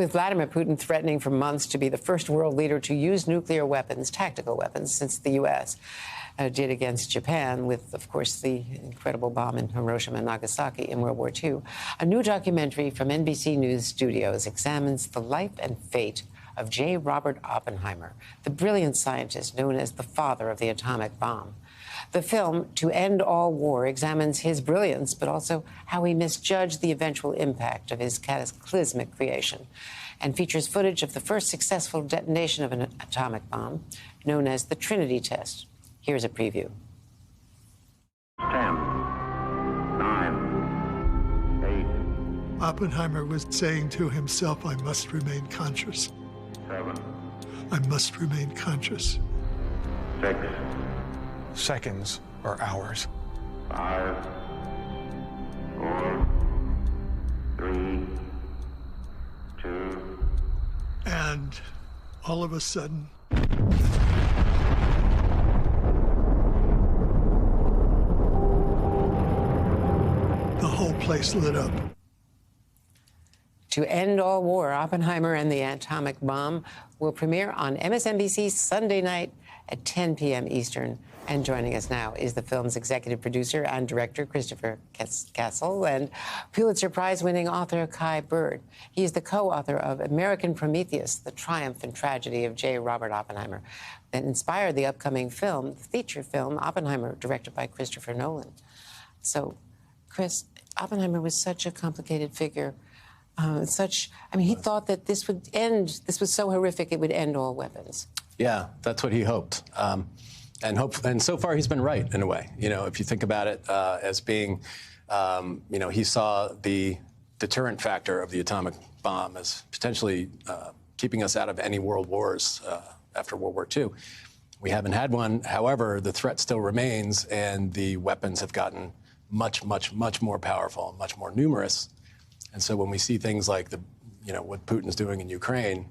With Vladimir Putin threatening for months to be the first world leader to use nuclear weapons, tactical weapons, since the U.S. Did against Japan with, of course, the incredible bomb in Hiroshima and Nagasaki in World War II. A new documentary from NBC News Studios examines the life and fate of J. Robert Oppenheimer, the brilliant scientist known as the father of the atomic bomb. The film, To End All War, examines his brilliance, but also how he misjudged the eventual impact of his cataclysmic creation, and features footage of the first successful detonation of an atomic bomb, known as the Trinity test. Here's a preview. 10, 9, 8. Oppenheimer was saying to himself, I must remain conscious. 7. I must remain conscious. 6. Seconds or hours. 5, 4, 3, 2. And all of a sudden, the whole place lit up. To End All War, Oppenheimer and the Atomic Bomb will premiere on MSNBC Sunday night at 10 p.m. Eastern. And joining us now is the film's executive producer and director, Christopher Castle, and Pulitzer Prize-winning author Kai Bird. He is the co-author of American Prometheus, The Triumph and Tragedy of J. Robert Oppenheimer, that inspired the upcoming film, the feature film, Oppenheimer, directed by Christopher Nolan. So, Chris, Oppenheimer was such a complicated figure. He thought that this was so horrific, it would end all weapons. Yeah, that's what he hoped. And so far he's been right in a way. You know, if you think about it as being, he saw the deterrent factor of the atomic bomb as potentially keeping us out of any world wars after World War II. We haven't had one. However, the threat still remains, and the weapons have gotten much, much, much more powerful, much more numerous. And so when we see things like what Putin's doing in Ukraine,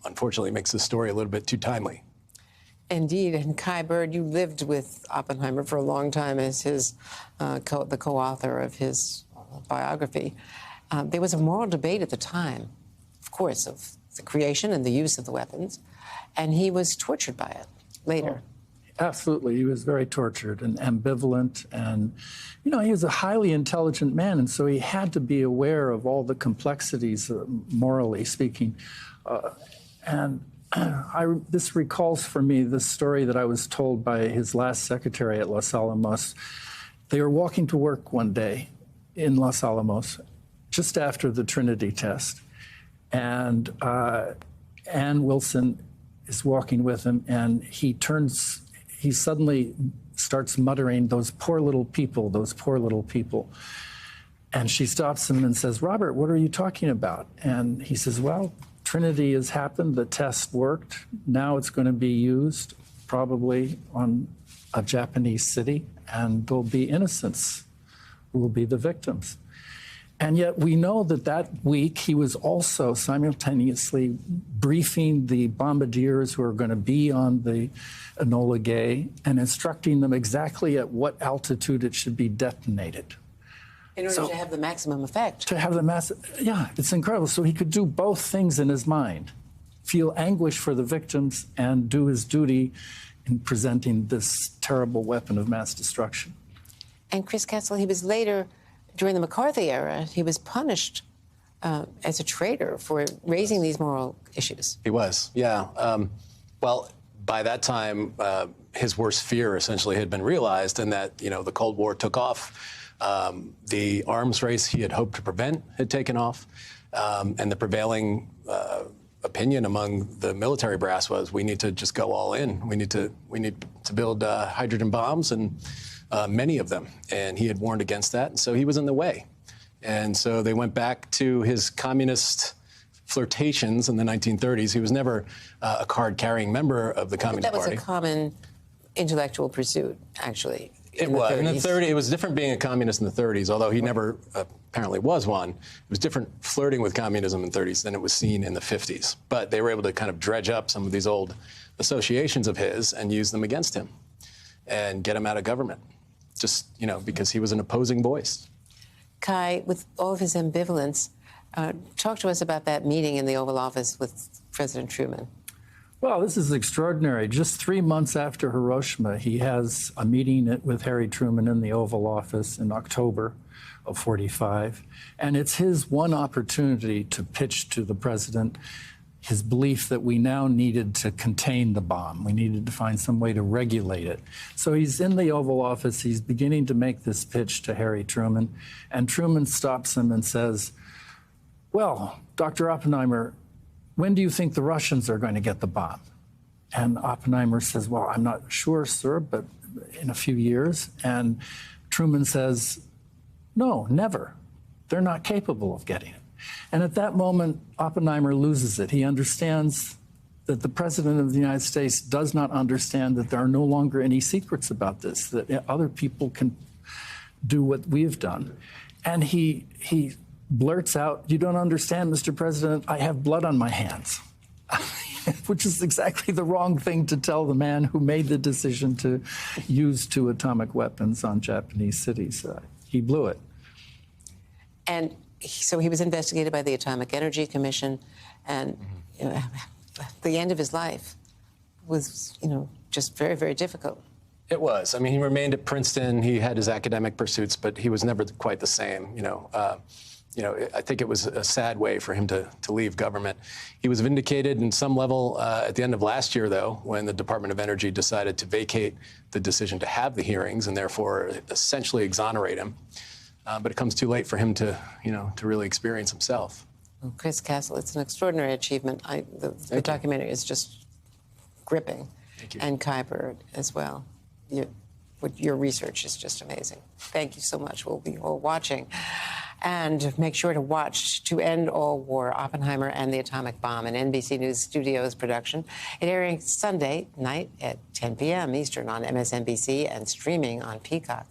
unfortunately makes the story a little bit too timely. Indeed, and Kai Bird, you lived with Oppenheimer for a long time as his the co-author of his biography. There was a moral debate at the time, of course, of the creation and the use of the weapons, and he was tortured by it later. Absolutely. He was very tortured and ambivalent. And, he was a highly intelligent man. And so he had to be aware of all the complexities, morally speaking. This recalls for me the story that I was told by his last secretary at Los Alamos. They were walking to work one day in Los Alamos, just after the Trinity test. And Ann Wilson is walking with him, and he suddenly starts muttering, those poor little people, those poor little people. And she stops him and says, Robert, what are you talking about? And he says, well, Trinity has happened, the test worked. Now it's going to be used probably on a Japanese city, and there'll be innocents who will be the victims. And yet we know that week he was also simultaneously briefing the bombardiers who are going to be on the Enola Gay and instructing them exactly at what altitude it should be detonated. In order to have the maximum effect. To have the yeah, it's incredible. So he could do both things in his mind, feel anguish for the victims and do his duty in presenting this terrible weapon of mass destruction. And Chris Castle, he was later, during the McCarthy era, he was punished as a traitor for raising these moral issues. He was, yeah. Well, by that time, his worst fear essentially had been realized, and that, the Cold War took off. The arms race he had hoped to prevent had taken off, and the prevailing opinion among the military brass was, we need to just go all in. We need to build hydrogen bombs, and many of them. And he had warned against that, and so he was in the way. And so they went back to his communist flirtations in the 1930s. He was never a card-carrying member of the Communist Party. That was a common intellectual pursuit, actually. It was. In the 30s, it was different being a communist in the 30s, although he never apparently was one. It was different flirting with communism in the 30s than it was seen in the 50s. But they were able to kind of dredge up some of these old associations of his and use them against him and get him out of government, just, because he was an opposing voice. Kai, with all of his ambivalence, Talk to us about that meeting in the Oval Office with President Truman. Well, this is extraordinary. Just 3 months after Hiroshima, he has a meeting with Harry Truman in the Oval Office in October of '45. And it's his one opportunity to pitch to the president his belief that we now needed to contain the bomb. We needed to find some way to regulate it. So he's in the Oval Office. He's beginning to make this pitch to Harry Truman. And Truman stops him and says, well, Dr. Oppenheimer, when do you think the Russians are going to get the bomb? And Oppenheimer says, well, I'm not sure, sir, but in a few years. And Truman says, no, never. They're not capable of getting it. And at that moment, Oppenheimer loses it. He understands that the President of the United States does not understand that there are no longer any secrets about this, that other people can do what we've done. And he blurts out, you don't understand, Mr. President, I have blood on my hands, which is exactly the wrong thing to tell the man who made the decision to use 2 atomic weapons on Japanese cities. He blew it. And so he was investigated by the Atomic Energy Commission, and the end of his life was, just very, very difficult. It was. I mean, he remained at Princeton. He had his academic pursuits, but he was never quite the same. I think it was a sad way for him to leave government. He was vindicated in some level at the end of last year, though, when the Department of Energy decided to vacate the decision to have the hearings and therefore essentially exonerate him. But it comes too late for him to really experience himself. Well, Chris Castle, it's an extraordinary achievement. The documentary is just gripping. Thank you. And Kuiper as well. Your research is just amazing. Thank you so much. We'll be all watching. And make sure to watch To End All War, Oppenheimer and the Atomic Bomb, an NBC News Studios production. It airing Sunday night at 10 p.m. Eastern on MSNBC and streaming on Peacock.